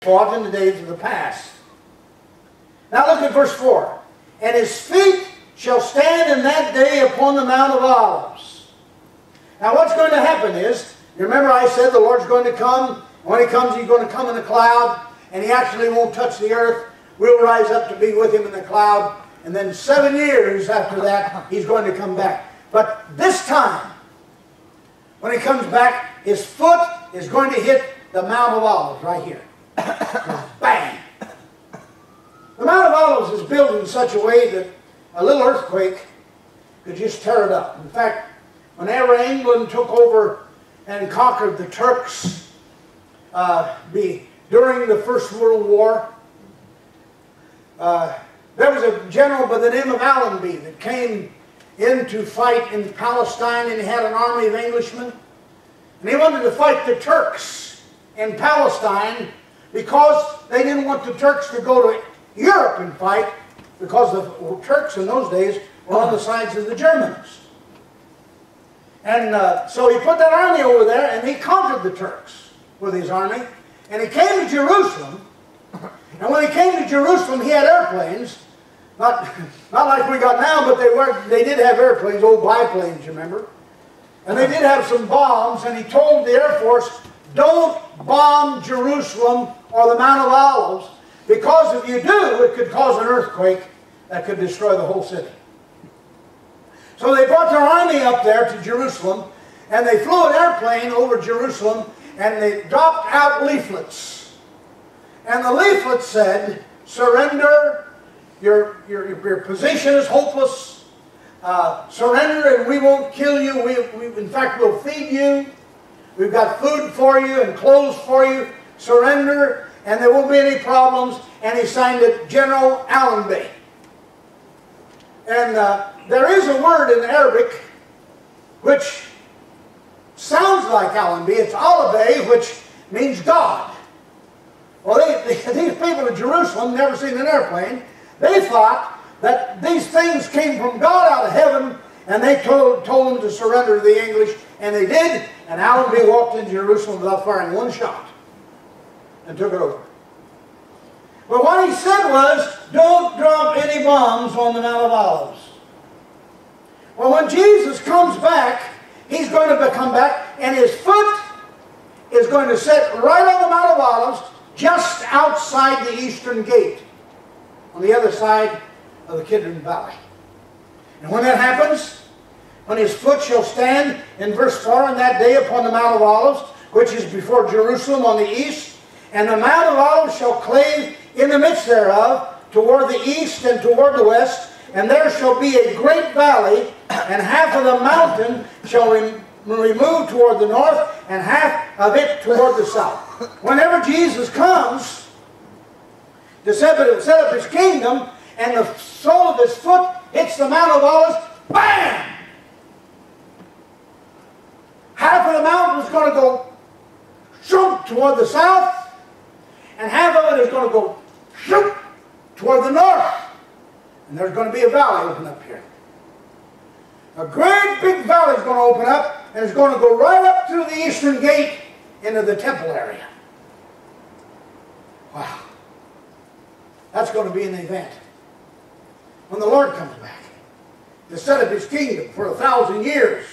fought in the days of the past. Now look at verse 4. And his feet shall stand in that day upon the Mount of Olives. Now what's going to happen is, you remember I said the Lord's going to come. When he comes, he's going to come in a cloud, and he actually won't touch the earth. We'll rise up to be with him in the cloud, and then 7 years after that, he's going to come back. But this time, when he comes back, his foot is going to hit the Mount of Olives right here. Bang! The Mount of Olives is built in such a way that a little earthquake could just tear it up. In fact, whenever England took over and conquered the Turks during the First World War, there was a general by the name of Allenby that came in to fight in Palestine, and he had an army of Englishmen. And he wanted to fight the Turks in Palestine because they didn't want the Turks to go to Europe and fight, because the Turks in those days were on the sides of the Germans. And so he put that army over there, and he conquered the Turks with his army. And he came to Jerusalem. And when he came to Jerusalem, he had airplanes. Not like we got now, but they did have airplanes, old biplanes, you remember. And they did have some bombs, and he told the Air Force, don't bomb Jerusalem or the Mount of Olives, because if you do, it could cause an earthquake that could destroy the whole city. So they brought their army up there to Jerusalem, and they flew an airplane over Jerusalem, and they dropped out leaflets. And the leaflet said, surrender, your position is hopeless, surrender and we won't kill you, in fact we'll feed you, we've got food for you and clothes for you, surrender and there won't be any problems. And he signed it General Allenby. And there is a word in Arabic which sounds like Allenby. It's Allenby, which means God. Well, these people in Jerusalem, never seen an airplane, they thought that these things came from God out of heaven, and they told them to surrender to the English, and they did, and Allenby walked into Jerusalem without firing one shot and took it over. But what he said was, don't drop any bombs on the Mount of Olives. Well, when Jesus comes back, he's going to come back, and his foot is going to sit right on the Mount of Olives, just outside the eastern gate, on the other side of the Kidron Valley. And when that happens, when his foot shall stand, in verse 4, in that day upon the Mount of Olives, which is before Jerusalem on the east, and the Mount of Olives shall clave in the midst thereof, toward the east and toward the west, and there shall be a great valley, and half of the mountain shall removed toward the north, and half of it toward the south. Whenever Jesus comes to set up his kingdom, and the sole of his foot hits the Mount of Olives, bam! Half of the mountain is going to go shoot toward the south, and half of it is going to go shoot toward the north. And there's going to be a valley open up here. A great big valley is going to open up, and it's going to go right up through the eastern gate into the temple area. Wow. That's going to be an event. When the Lord comes back to set up his kingdom for 1,000 years.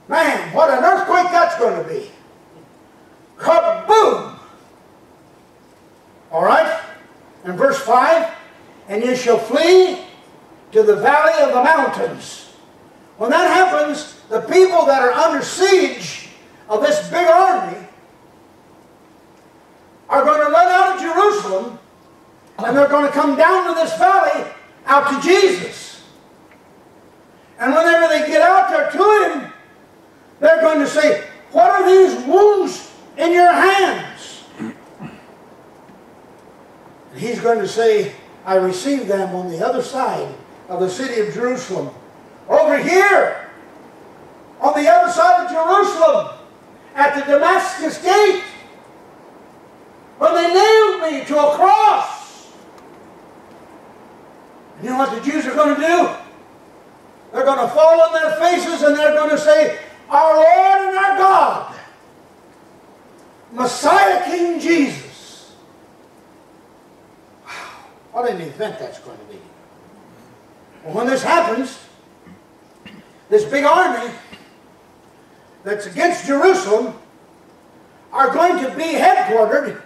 Man, what an earthquake that's going to be. Kaboom! All right? And verse 5, and you shall flee to the valley of the mountains. When that happens, the people that are under siege of this big army are going to run out of Jerusalem, and they're going to come down to this valley out to Jesus. And whenever they get out there to him, they're going to say, what are these wounds in your hands? And he's going to say, I received them on the other side of the city of Jerusalem. Over here, on the other side of Jerusalem, at the Damascus gate, when they nailed me to a cross. And you know what the Jews are going to do? They're going to fall on their faces and they're going to say, our Lord and our God, Messiah King Jesus, What an event that's going to be. Well, when this happens, this big army that's against Jerusalem are going to be headquartered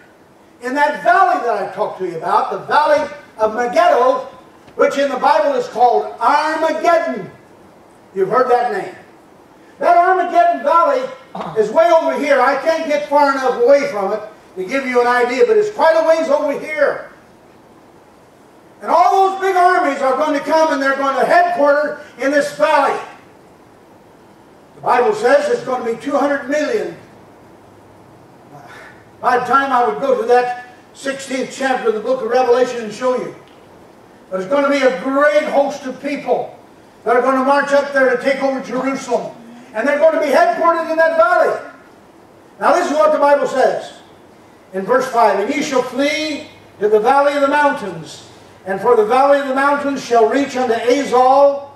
in that valley that I talked to you about, the valley of Megiddo, which in the Bible is called Armageddon. You've heard that name. That Armageddon Valley is way over here. I can't get far enough away from it to give you an idea, but it's quite a ways over here. And all those big armies are going to come and they're going to headquarter in this valley. The Bible says it's going to be 200 million. By the time I would go to that 16th chapter of the book of Revelation and show you. There's going to be a great host of people that are going to march up there to take over Jerusalem. And they're going to be headquartered in that valley. Now this is what the Bible says in verse 5. And ye shall flee to the valley of the mountains. And for the valley of the mountains shall reach unto Azal.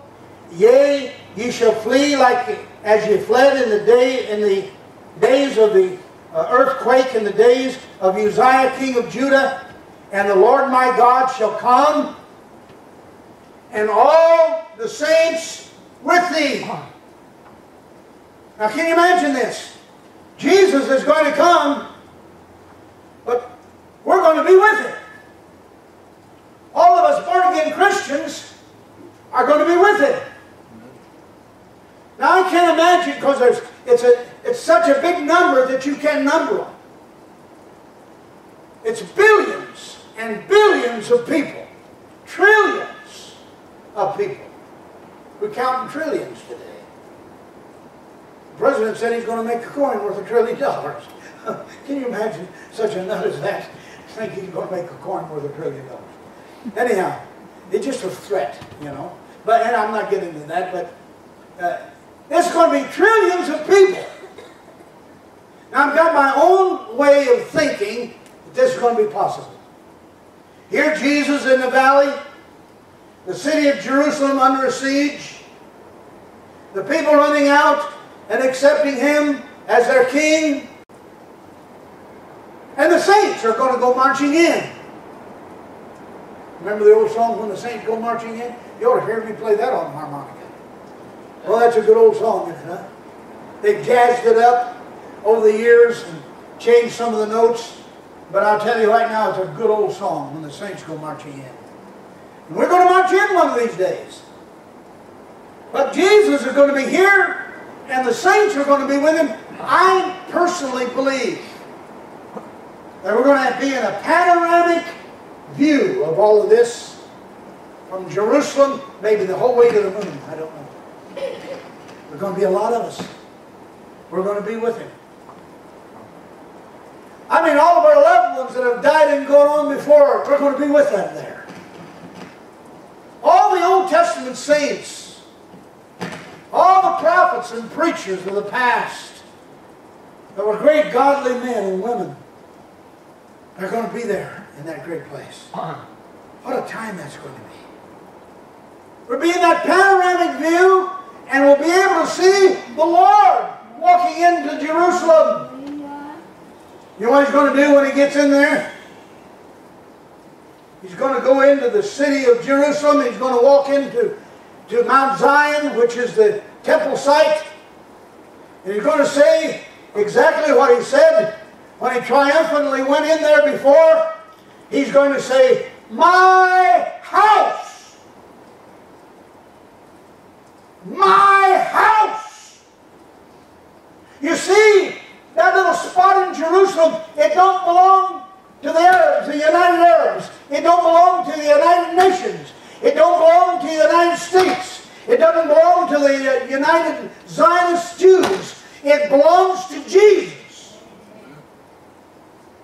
Yea, ye shall flee like as ye fled in the days of the earthquake, in the days of Uzziah king of Judah. And the Lord my God shall come, and all the saints with thee. Now can you imagine this? Jesus is going to come, but we're going to be with him. All of us born-again Christians are going to be with him. Now I can't imagine, because it's such a big number that you can't number them. It's billions and billions of people. Trillions of people. We're counting trillions today. The president said he's going to make a coin worth $1 trillion. Can you imagine such a nut as that? Think he's going to make a coin worth $1 trillion. Anyhow, it's just a threat, you know. And I'm not getting into that, but there's going to be trillions of people. Now I've got my own way of thinking that this is going to be possible. Here Jesus in the valley, the city of Jerusalem under a siege, the people running out and accepting him as their king, and the saints are going to go marching in. Remember the old song, When the Saints Go Marching In? You ought to hear me play that on the harmonica. Well, that's a good old song, isn't it, huh? They've jazzed it up over the years and changed some of the notes, but I'll tell you right now, it's a good old song, When the Saints Go Marching In. And we're going to march in one of these days. But Jesus is going to be here, and the saints are going to be with him. I personally believe that we're going to be in a panoramic view of all of this from Jerusalem, maybe the whole way to the moon. I don't know. There's going to be a lot of us. We're going to be with him. I mean, all of our loved ones that have died and gone on before, we're going to be with them there. All the Old Testament saints, all the prophets and preachers of the past that were great godly men and women, they're going to be there in that great place. What a time that's going to be. We'll be in that panoramic view, and we'll be able to see the Lord walking into Jerusalem. You know what he's going to do when he gets in there? He's going to go into the city of Jerusalem. He's going to walk into Mount Zion, which is the temple site. And he's going to say exactly what he said when he triumphantly went in there before. He's going to say, my house, my house. You see, that little spot in Jerusalem, it don't belong to the Arabs, the United Arabs. It don't belong to the United Nations. It don't belong to the United States. It doesn't belong to the United Zionist Jews. It belongs to Jesus.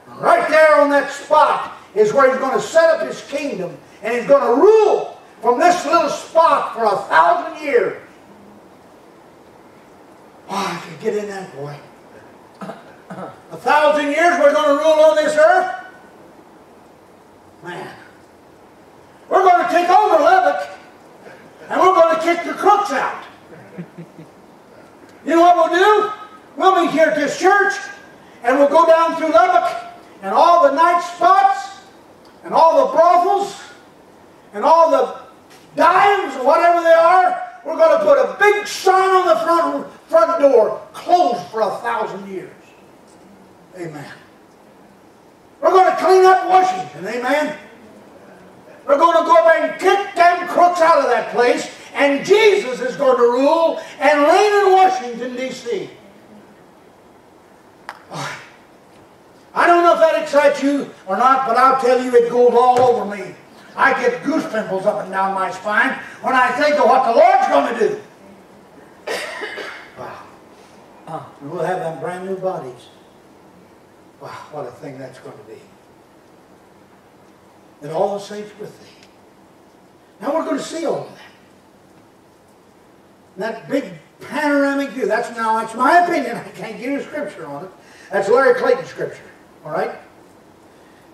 Right there on that spot is where he's going to set up his kingdom, and he's going to rule from this little spot for 1,000 years. Oh, I could get in that, boy. 1,000 years we're going to rule on this earth? Man. We're going to take over Lubbock, and we're going to kick the crooks out. You know what we'll do? We'll meet here at this church, and we'll go down through Lubbock, and all the night spots, and all the brothels, and all the dimes or whatever they are, we're going to put a big sign on the front door, closed for 1,000 years. Amen. We're going to clean up Washington. Amen. We're going to go back and kick them crooks out of that place, and Jesus is going to rule and reign in Washington, D.C. Oh, I don't know if that excites you or not, but I'll tell you it goes all over me. I get goose pimples up and down my spine when I think of what the Lord's going to do. Wow. And we'll have them brand new bodies. Wow, what a thing that's going to be. And all the saints with thee. Now we're going to see all of that. And that big panoramic view, that's my opinion. I can't give you scripture on it. That's Larry Claton scripture. All right?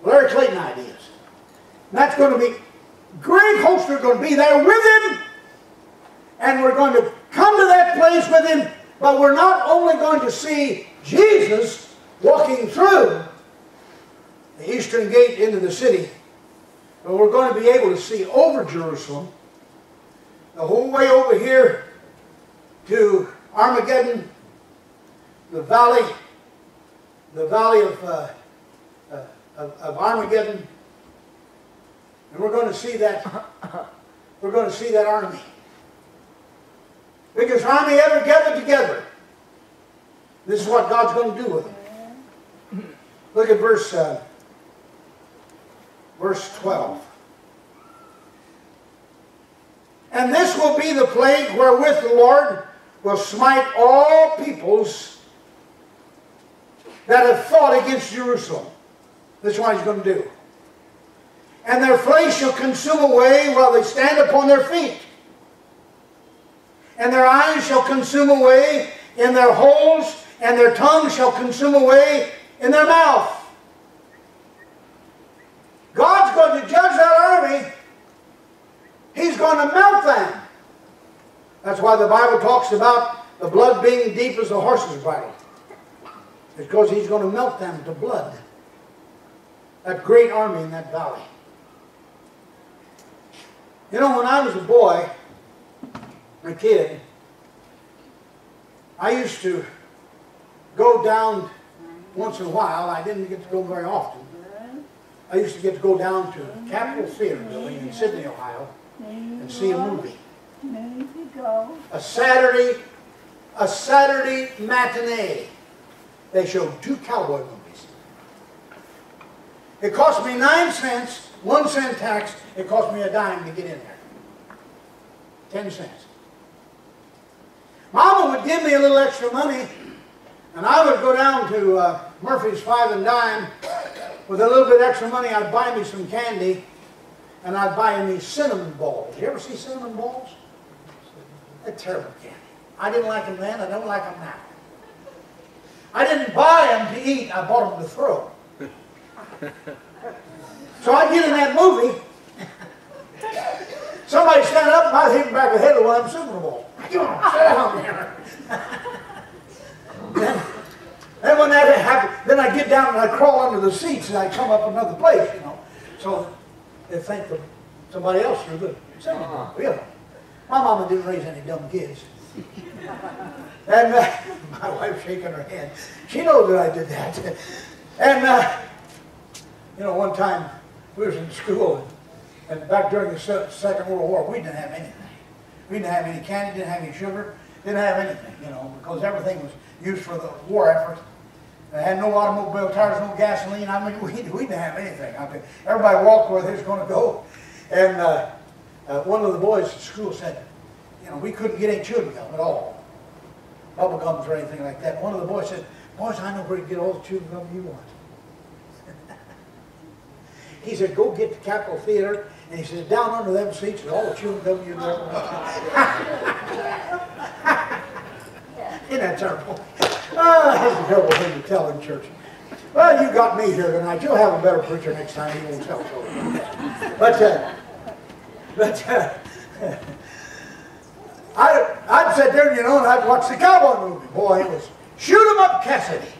Larry Claton ideas. And that's going to be, great hosts are going to be there with him. And we're going to come to that place with him. But we're not only going to see Jesus walking through the eastern gate into the city, but we're going to be able to see over Jerusalem, the whole way over here to Armageddon, the valley of Armageddon, and we're going to see that army. Biggest army ever gathered together. This is what God's going to do with them. Look at verse 12. And this will be the plague wherewith the Lord will smite all peoples that have fought against Jerusalem. This is what he's going to do. And their flesh shall consume away while they stand upon their feet. And their eyes shall consume away in their holes, and their tongue shall consume away in their mouth. God's going to judge that army. He's going to melt them. That's why the Bible talks about the blood being deep as a horse's bridle. It's because he's going to melt them to blood. That great army in that valley. You know, when I was a boy, a kid, I used to go down once in a while. I didn't get to go very often. I used to get to go down to Capitol Theater building in Sydney, Ohio, and see a movie. A Saturday matinee. They showed 2 cowboy movies. It cost me 9 cents, 1 cent tax. It cost me a dime to get in there. 10 cents. Mama would give me a little extra money, and I would go down to Murphy's 5 and Dime. With a little bit extra money, I'd buy me some candy, and I'd buy me cinnamon balls. You ever see cinnamon balls? They're terrible candy. I didn't like them then. I don't like them now. I didn't buy them to eat. I bought them to throw. So I'd get in that movie. Somebody stand up and I'd hit the back of the head with one of them cinnamon balls. Come on, sit down there. Then when that happened, then I'd get down and I'd crawl under the seats and I'd come up another place, you know. So they'd think that somebody else threw the cinnamon ball. Really. My mama didn't raise any dumb kids. And my wife's shaking her head. She knows that I did that. And, you know, one time we was in school, and back during the Second World War, we didn't have anything. We didn't have any candy, didn't have any sugar, didn't have anything, you know, because everything was used for the war effort. They had no automobile tires, no gasoline. I mean, we didn't have anything. I mean, everybody walked where they was going to go. And one of the boys at school said, you know, we couldn't get any chewing gum at all. Bubble gums or anything like that. One of the boys said, boys, I know where to get all the chewing gum you want. He said, go get the Capitol Theater. And he said, down under them seats is all the chewing gum you'd ever want. Isn't that terrible? That's a terrible thing to tell in church. Well, you got me here tonight. You'll have a better preacher next time. He won't tell so. But I'd sit there, you know, and I'd watch the cowboy movie. Boy, it was shoot 'em up Cassidy.